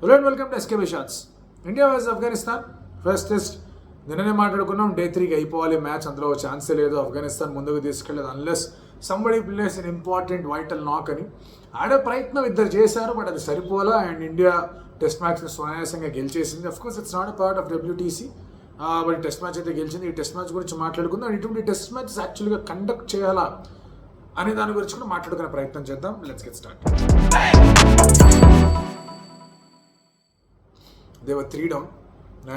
Hello and welcome to SK shots. India versus Afghanistan first test నిన్ననే మాట్లాడుకున్నాం. Day 3కి అయిపోవాలి మ్యాచ్, అందులో ఛాన్సే లేదు. ఆఫ్ఘనిస్తాన్ ముందుకు తీసుకెళ్ళలేదు unless somebody plays in important vital knock అని ఆడే ప్రయత్నం ఇద్దరు చేశారు, బట్ అది సరిపోలా. అండ్ ఇండియా టెస్ట్ మ్యాచ్ని సునాయాసంగా గెలిచేసింది. Of course it's not a part of WTC, but test match అయితే గెలిచింది. ఈ టెస్ట్ మ్యాచ్ గురించి మాట్లాడుకుందాం. ఇటువంటి టెస్ట్ మ్యాచెస్ యాక్చువల్గా కండక్ట్ చేయాలా అనే దాని గురించి కూడా మాట్లాడుకునే ప్రయత్నం చేద్దాం. Let's get start. దేవర్ 3 డౌన్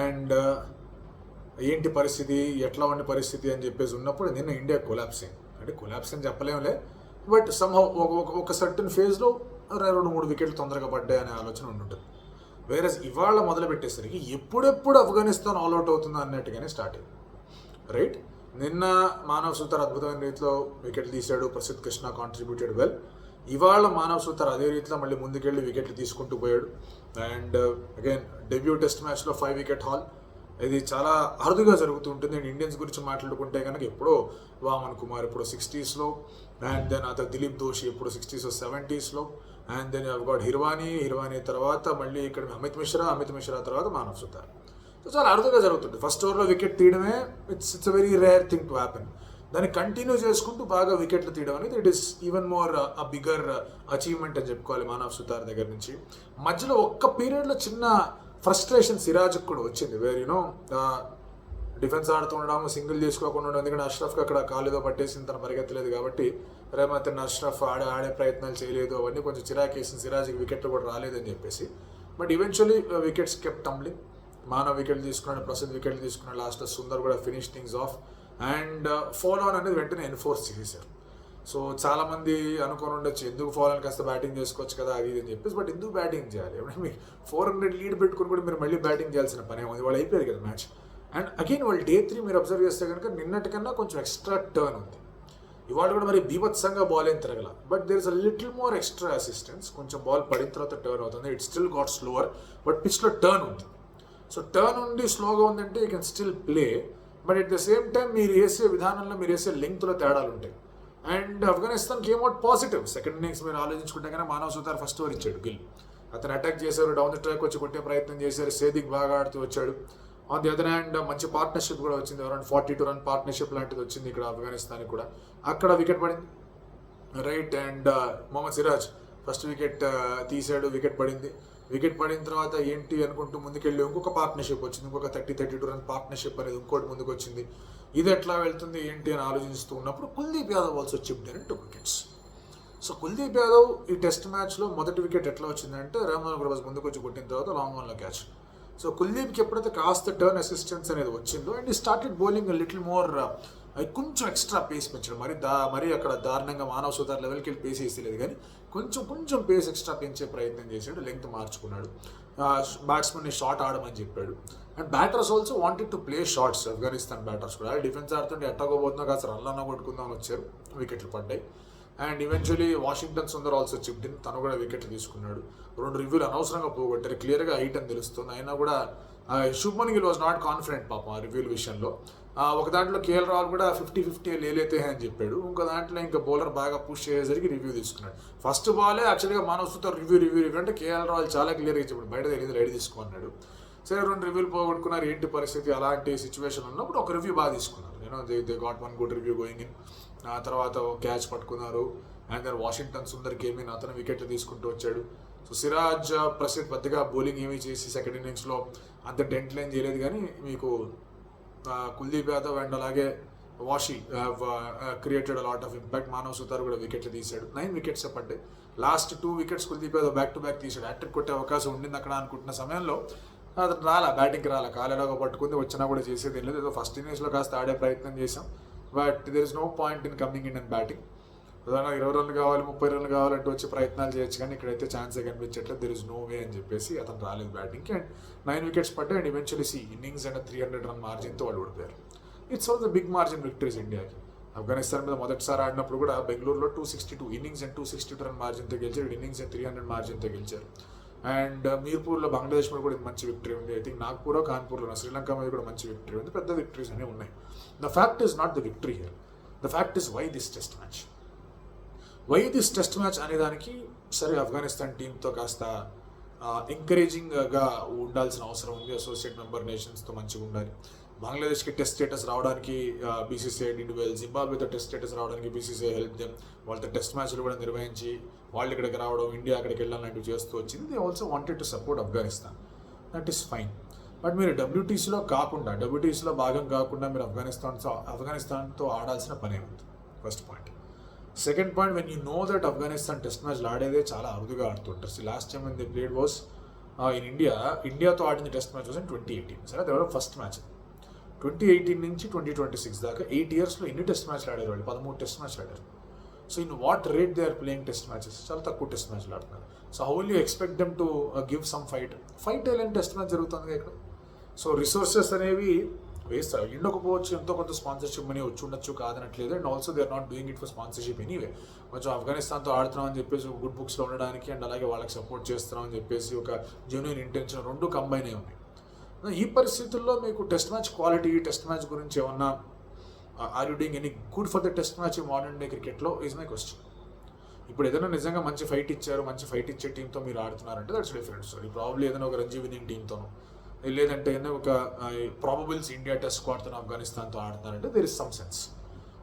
అండ్ ఏంటి పరిస్థితి, ఎట్లా ఉండే పరిస్థితి అని చెప్పేసి ఉన్నప్పుడు నిన్న ఇండియా కొలాప్సింగ్, అంటే కొలాప్స్ అని చెప్పలేములే, బట్ సమ్హౌ ఒక సర్టన్ ఫేజ్లో 2-3 వికెట్లు తొందరగా పడ్డాయి అనే ఆలోచన ఉంటుంటుంది. వేరే ఇవాళ మొదలు పెట్టేసరికి ఎప్పుడెప్పుడు ఆఫ్ఘనిస్తాన్ ఆల్అౌట్ అవుతుందో అన్నట్టుగానే స్టార్ట్ అయింది. రైట్, నిన్న మానవ్ సూతర్ అద్భుతమైన రీతిలో వికెట్లు తీశాడు. Prasidh Krishna contributed well. ఇవాళ మానవ్ సూతర్ అదే రీతిలో మళ్ళీ ముందుకెళ్ళి వికెట్లు తీసుకుంటూ పోయాడు. అండ్ అగైన్ డెబ్యూ టెస్ట్ మ్యాచ్లో 5 వికెట్ హాల్. ఇది చాలా అరుదుగా జరుగుతూ ఉంటుంది. అండ్ ఇండియన్స్ గురించి మాట్లాడుకుంటే కనుక ఎప్పుడో వామన్ కుమార్ ఎప్పుడో 60s, అండ్ దెన్ అతను దిలీప్ దోషి ఎప్పుడో 60s, 70s, and then got హిర్వానీ తర్వాత మళ్ళీ ఇక్కడ అమిత్ మిశ్రా తర్వాత మానవ్ సూతర్. సో చాలా అరుదుగా జరుగుతుంది. ఫస్ట్ ఓవర్లో వికెట్ తీయడమే it's a very rare thing to happen. దాన్ని కంటిన్యూ చేసుకుంటూ బాగా వికెట్లు తీయడం అనేది it is even more a bigger achievement అని చెప్పుకోవాలి మానవ్ సుతార్ దగ్గర నుంచి. మధ్యలో ఒక్క పీరియడ్లో చిన్న ఫ్రస్ట్రేషన్ సిరాజ్కి కూడా వచ్చింది, వేర్ యూనో డిఫెన్స్ ఆడుతుండడం, సింగిల్ చేసుకోకుండా ఉండడం. ఎందుకంటే అష్రఫ్కి అక్కడ కాలుతో పట్టేసి తను పరిగెత్తలేదు కాబట్టి రేమతన్ అష్రఫ్ ఆడే ప్రయత్నాలు చేయలేదు. అవన్నీ కొంచెం చిరాకేసింది సిరాజ్కి, వికెట్లు కూడా రాలేదని చెప్పేసి. But eventually wickets kept tumbling. Manav వికెట్లు తీసుకున్నాడు, ప్రసిద్ధ్ వికెట్లు తీసుకున్నాడు, లాస్ట్లో సుందర్ కూడా finish things of. And follow on అనేది వెంటనే ఎన్ఫోర్స్ చేశారు. సో చాలామంది అనుకొని ఉండొచ్చు, ఎందుకు ఫాలో ఆన్ కాస్త బ్యాటింగ్ చేసుకోవచ్చు కదా అది ఇది అని చెప్పేసి. బట్ ఎందుకు బ్యాటింగ్ చేయాలి? మీకు 400 లీడ్ పెట్టుకుని కూడా మీరు మళ్ళీ బ్యాటింగ్ చేయాల్సిన పని ఏముంది? వాళ్ళు అయిపోయారు కదా మ్యాచ్. అండ్ అగైన్ వాళ్ళు డే 3 మీరు అబ్జర్వ్ చేస్తే కనుక నిన్నటికన్నా కొంచెం ఎక్స్ట్రా టర్న్ ఉంది. ఇవాళ కూడా మరి బీభత్సంగా బాల్ ఏం తిరగల, but there is a little more extra assistance. కొంచెం బాల్ పడిన తర్వాత టర్న్ అవుతుంది. It still got slower, but పిచ్లో టర్న్ ఉంది. సో టర్న్ ఉండి స్లోగా ఉందంటే you can still play, but at the same time మీరు వేసే విధానంలో మీరు వేసే లెంగ్త్లో తేడాలు ఉంటాయి. And Afghanistan came out positive. Second innings మీరు ఆలోచించుకుంటే కానీ మానవ్ సుతార్ ఫస్ట్ ఓవర్ ఇచ్చాడు గిల్. అతను అటాక్ చేశారు, డౌన్ ది ట్రాక్ వచ్చి కొట్టే ప్రయత్నం చేశారు. సేదిక్ బాగా ఆడుతూ వచ్చాడు. ఆన్ ది అదర్ హ్యాండ్ మంచి పార్ట్నర్షిప్ కూడా వచ్చింది, అరౌండ్ 42 రన్ పార్ట్నర్షిప్ లాంటిది వచ్చింది ఇక్కడ ఆఫ్ఘనిస్తాన్కి కూడా. అక్కడ వికెట్ పడింది. Right, and Mohammed Siraj first wicket తీశాడు, వికెట్ పడింది. వికెట్ పడిన తర్వాత ఏంటి అనుకుంటూ ముందుకెళ్ళి ఇంకొక పార్ట్నర్షిప్ వచ్చింది, ఇంకొక 32 రన్ పార్ట్నర్షిప్ అనేది ఇంకోటి ముందుకు వచ్చింది. ఇది ఎట్లా వెళ్తుంది ఏంటి అని ఆలోచిస్తూ ఉన్నప్పుడు Kuldeep Yadav also chipped in 2 wickets. So Kuldeep Yadav ఈ టెస్ట్ మ్యాచ్లో మొదటి వికెట్ ఎట్లా వచ్చిందంటే రామ్నాథ్ గుర్బాజ్ ముందుకు వచ్చి కొట్టిన తర్వాత లాంగ్ ఆన్లో క్యాచ్. సో కుల్దీప్కి ఎప్పుడైతే కాస్త టర్న్ అసిస్టెన్స్ అనేది వచ్చిందో అండ్ ఈ స్టార్టెడ్ బౌలింగ్ లిటిల్ మోర్, కొంచెం ఎక్స్ట్రా పేస్ పెంచడం. మరి అక్కడ దారుణంగా మానవ్ సుతార్ లెవెల్కి వెళ్ళి పేస్ వేసేలేదు, కానీ కొంచెం పేస్ ఎక్స్ట్రా పెంచే ప్రయత్నం చేశాడు, లెంగ్త్ మార్చుకున్నాడు. బ్యాట్స్మెన్ని షాట్ ఆడమని చెప్పాడు. And batters also wanted to play shots. Afghanistan batters కూడా డిఫెన్స్ ఆడుతుంటే ఎట్టగోబోతుందో కాస్త రన్లన్నా కొట్టుకుందామని వచ్చారు, వికెట్లు పడ్డాయి. And eventually Washington Sundar also chipped in, తను కూడా వికెట్లు తీసుకున్నాడు. 2 రివ్యూలు అనవసరంగా పోగొట్టారు, క్లియర్గా 8 అని తెలుస్తుంది. అయినా కూడా Shubman Gill was not confident పాపం ఆ రివ్యూల విషయంలో. ఒక దాంట్లో కేఎల్ రాహుల్ కూడా 50-50 లేలేతే అని చెప్పాడు. ఇంకో దాంట్లో ఇంకా బౌలర్ బాగా పుష్ చేసేసరికి రివ్యూ తీసుకున్నాడు. ఫస్ట్ బాలే యాక్చువల్గా మానవ్ సుతార్ రివ్యూ అంటే కేఎల్ రాహుల్ చాలా క్లియర్గా చెప్పాడు, బయట తెలియదు రైడ్ తీసుకున్నాడు. సరే 2 రివ్యూలు పోగొట్టుకున్నారు. ఏంటి పరిస్థితి? అలాంటి సిచ్యువేషన్ ఉన్నప్పుడు ఒక రివ్యూ బాగా తీసుకున్నారు. They got 1 good review going in. ఆ తర్వాత క్యాచ్ పట్టుకున్నారు. And then Washington Sundar came in, అతను వికెట్లు తీసుకుంటూ వచ్చాడు. సో సిరాజ్ ప్రసిద్ధ్ పెద్దగా బౌలింగ్ ఏమీ చేసి సెకండ్ ఇన్నింగ్స్లో అంత డెంట్ లైన్ చేయలేదు, కానీ మీకు కుల్దీప్ యాదవ్ అండ్ అలాగే Washi created a lot of impact. Manav Suthar కూడా వికెట్లు తీశాడు. 9 వికెట్స్ పడ్డాయి. Last 2 wickets Kuldeep Yadav back to back తీశాడు. హ్యాట్రిక్ కొట్టే అవకాశం ఉండింది అక్కడ అనుకుంటున్న సమయంలో అతను బ్యాటింగ్కి కాలేలాగా పట్టుకుంది, వచ్చినా కూడా చేసేది ఏం లేదు. ఏదో ఫస్ట్ ఇన్నింగ్స్లో కాస్త ఆడే ప్రయత్నం చేశాం, but there is no point in coming in and batting. ఉదాహరణ 20 రన్లు కావాలి, 30 రన్లు కావాలంటే వచ్చి ప్రయత్నాలు చేయొచ్చు, కానీ ఇక్కడైతే ఛాన్సే కనిపించట్లేదు. దెర్ ఇస్ నో వే అని చెప్పేసి అతను రాలేదు బ్యాటింగ్కి. అండ్ 9 వికెట్స్ పడ్డాయి. And eventually innings and 300 run మార్జిన్తో వాళ్ళు ఓడిపోయారు. It's all the big margin victories ఇండియాకి. ఆఫ్ఘనిస్తాన్ మీద మొదటిసారి ఆడినప్పుడు కూడా బెంగళూరులో 262 ఇన్నింగ్స్ అండ్ 262 రన్ మార్జిన్తో గెలిచారు. ఇన్నింగ్స్ అండ్ 300 మార్జిన్తో గెలిచారు. అండ్ మీర్పూర్లో బంగ్లాదేశ్ మీద కూడా మంచి విక్టరీ ఉంది. ఐ థింక్ నాగ్పూర్లో కాన్పూర్లో శ్రీలంక మీద కూడా మంచి విక్టరీ ఉంది. పెద్ద విక్టరీస్ అనేవి ఉన్నాయి. The fact is not the victory here. The fact is why this test match అనే దానికి సరే ఆఫ్ఘనిస్తాన్ టీంతో కాస్త ఎంకరేజింగ్గా ఉండాల్సిన అవసరం ఉంది. అసోసియేట్ మెంబర్ నేషన్స్తో మంచిగా ఉండాలి. బంగ్లాదేశ్కి టెస్ట్ స్టేటస్ రావడానికి బీసీసీఐ డిడ్ వెల్. జింబాబ్వేతో టెస్ట్ స్టేటస్ రావడానికి బీసీసీఐ హెల్ప్ దెమ్. వాళ్ళతో టెస్ట్ మ్యాచ్లు కూడా నిర్వహించి వాళ్ళు ఇక్కడికి రావడం, ఇండియా అక్కడికి వెళ్ళాలంటివి చేస్తూ వచ్చింది. They also wanted to support Afghanistan. That is fine. But మీరు డబ్ల్యూటీసీలో భాగం కాకుండా మీరు ఆఫ్ఘనిస్తాన్తో ఆడాల్సిన పనే ఉంది. First point. Second point, when you know that Afghanistan test మ్యాచ్లు ఆడేదే చాలా అరుదుగా ఆడుతుంటారు. Last time they played was in ఇండియాతో ఆడింది టెస్ట్ మ్యాచ్ వాజ్ ఇన్ 2018. సరే, అది ఫస్ట్ మ్యాచ్. 2018 నుంచి 2026 దాకా 8 yearsలో ఎన్ని టెస్ట్ మ్యాచ్లు ఆడారు వాళ్ళు? 13 టెస్ట్ మ్యాచ్లు ఆడారు. So in what rate they are playing test matches? చాలా తక్కువ టెస్ట్ మ్యాచ్లు ఆడుతున్నారు. So how will you expect them to give some fight లేని టెస్ట్ మ్యాచ్ జరుగుతుంది ఇక్కడ. సో రిసోర్సెస్ అనేవి వేస్తారు. ఉండకపోవచ్చు, ఎంతో కొంత స్పాన్సర్షిప్ మనీ వచ్చి ఉండొచ్చు, కాదనట్లేదు. And also they are not doing it for sponsorship anyway. కొంచెం ఆఫ్ఘనిస్తాన్తో ఆడుతున్నాం అని చెప్పేసి ఒక గుడ్ బుక్స్లో ఉండడానికి, అండ్ అలాగే వాళ్ళకి సపోర్ట్ చేస్తున్నాం అని చెప్పేసి ఒక జెన్యూన్ ఇంటెన్షన్ రెండు కంబైన్ అయి ఉంది. ఈ పరిస్థితుల్లో మీకు test match quality, test match గురించి ఏమన్నా are you doing any good for the test match modern day క్రికెట్లో ఈజ్ మై క్వశ్చన్. ఇప్పుడు ఏదైనా నిజంగా మంచి ఫైట్ ఇచ్చే టీంతో మీరు ఆడుతున్నారంటే దట్స్ డిఫరెంట్ స్టోరీ. ప్రాబ్లీ ఏదైనా ఒక రంజీ విన్నింగ్ టీంతోనో, లేదంటే ఏదైనా ఒక ప్రాబబుల్స్ ఇండియా టెస్ట్ స్క్వాడ్తో ఆఫ్ఘనిస్తాన్తో ఆడుతున్నారంటే దేర్ ఇస్ సమ్ సెన్స్.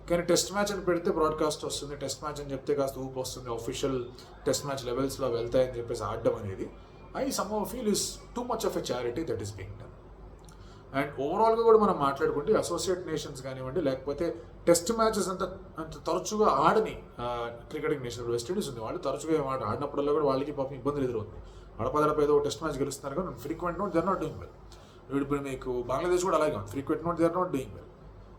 కానీ టెస్ట్ మ్యాచ్ అని పెడితే బ్రాడ్కాస్ట్ వస్తుంది, టెస్ట్ మ్యాచ్ అని చెప్తే కాస్త ఊపు వస్తుంది, అఫీషియల్ టెస్ట్ మ్యాచ్ లెవెల్స్లో వెళ్తాయని చెప్పేసి ఆడడం అనేది I somehow feel is too much of a charity that is being done. And ఓవరాల్గా కూడా మనం మాట్లాడుకుంటే అసోసియేట్ నేషన్స్ కానివ్వండి, లేకపోతే టెస్ట్ మ్యాచెస్ అంత తరచుగా ఆడని క్రికెటింగ్ నేషన్ వెస్టిండీస్ ఉంది. వాళ్ళు తరచుగా ఆడినప్పుడల్లా కూడా వాళ్ళకి పాపం ఇబ్బందులు ఎదురవుతుంది. అడపదడప ఏదో టెస్ట్ మ్యాచ్ గెలుస్తున్నారు కానీ frequent note they are not doing well. ఇప్పుడు మీకు బంగ్లాదేశ్ కూడా అలాగే ఉంది, frequent note they are not doing well.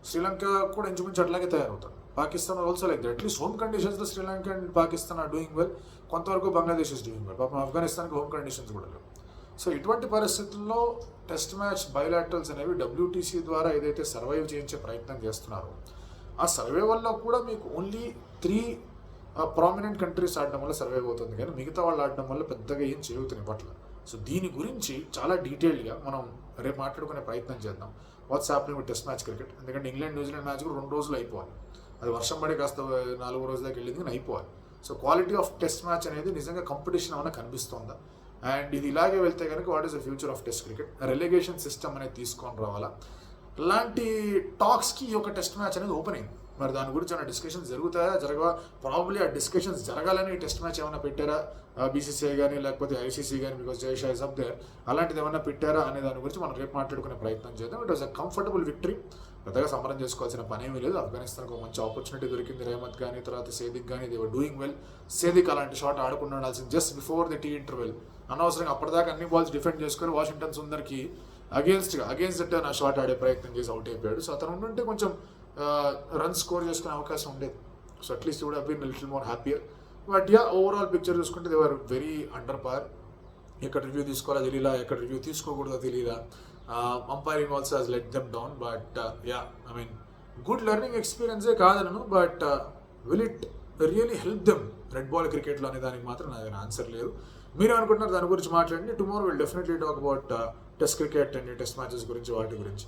Sri Lanka కూడా ఇంచుమించు అట్లాగే తయారవుతారు. Pakistan also like that. At least home కండిషన్స్లో Sri Lanka and Pakistan are doing well. కొంతవరకు బంగ్లాదేశ్ ఇస్ డూయింగ్ వెల్. పాపం ఆఫ్ఘనిస్తాన్కి హోమ్ కండిషన్స్ కూడా లేవు. సో ఇటువంటి పరిస్థితుల్లో టెస్ట్ మ్యాచ్ బైలాటరల్స్ అనేవి WTC ద్వారా ఏదైతే సర్వైవ్ చేయించే ప్రయత్నం చేస్తున్నారో ఆ సర్వైవల్లో కూడా మీకు ఓన్లీ 3 ప్రామినెంట్ కంట్రీస్ ఆడడం వల్ల సర్వైవ్ అవుతుంది, కానీ మిగతా వాళ్ళు ఆడడం వల్ల పెద్దగా ఏం చేయవుతుంది ఇవ్వట్లేదు. సో దీని గురించి చాలా డీటెయిల్గా మనం రేపు మాట్లాడుకునే ప్రయత్నం చేద్దాం. What's happening with test match cricket. ఎందుకంటే ఇంగ్లాండ్ న్యూజిలాండ్ మ్యాచ్ కూడా 2 రోజులు అయిపోవాలి. అది వర్షం పడే కాస్త 4 రోజుల దాకా వెళ్ళింది, కానీ అయిపోవాలి. So quality of test match అనేది నిజంగా కాంపిటీషన్ ఏమైనా కనిపిస్తుందా? అండ్ ఇది ఇలాగే వెళ్తే కనుక what is the future of test cricket? Relegation system అనేది తీసుకొని రావాలా? ఇలాంటి టాక్స్కి ఈ యొక్క టెస్ట్ మ్యాచ్ అనేది ఓపెన్ అయింది. మరి దాని గురించి ఏమైనా డిస్కషన్స్ జరుగుతాయా, జరగవా? ప్రాబబ్లీ ఆ డిస్కషన్స్ జరగాలని టెస్ట్ మ్యాచ్ ఏమైనా పెట్టారా బీసీసీఐ కానీ లేకపోతే ఐసీసీ కానీ, because Jay Shah is up there, అలాంటిది ఏమైనా పెట్టారా అనే దాని గురించి మనం రేపు మాట్లాడుకునే ప్రయత్నం చేద్దాం. It was a comfortable victory. పెద్దగా సంబరం చేసుకోవాల్సిన పని ఏమీ లేదు. ఆఫ్ఘనిస్తాన్కి ఒక మంచి ఆపర్చునిటీ దొరికింది. రెహమత్ కానీ తర్వాత సేదిక్ కానీ దే వర్ డూయింగ్ వెల్. సేదిక్ అలాంటి షాట్ ఆడకుండా ఉండాల్సింది just before the tea interval. అనవసరంగా అప్పటిదాకా అన్ని బాల్స్ డిఫెండ్ చేసుకొని వాషింగ్టన్ సుందర్కి అగేన్స్ట్ దట్ నా షాట్ ఆడే ప్రయత్నం చేసి అవుట్ అయిపోయాడు. సో అతను ఉంటే కొంచెం రన్ స్కోర్ చేసుకునే అవకాశం ఉండేది. So at least would have been little more happier. But yeah, overall picture చూసుకుంటే they were very under par. ఎక్కడ రివ్యూ తీసుకోవాలో తెలియలా, ఎక్కడ రివ్యూ తీసుకోకూడదో తెలియలా. Umpiring also has let them down. But yeah, I mean good learning ఎక్స్పీరియన్సే కాదనను, but will it really help them red ball క్రికెట్లో అనే దానికి మాత్రం నా దగ్గర ఆన్సర్ లేదు. మీరు అనుకుంటున్నారు దాని గురించి మాట్లాడండి. Tomorrow will definitely talk about test cricket and test matches గురించి, వాటి గురించి.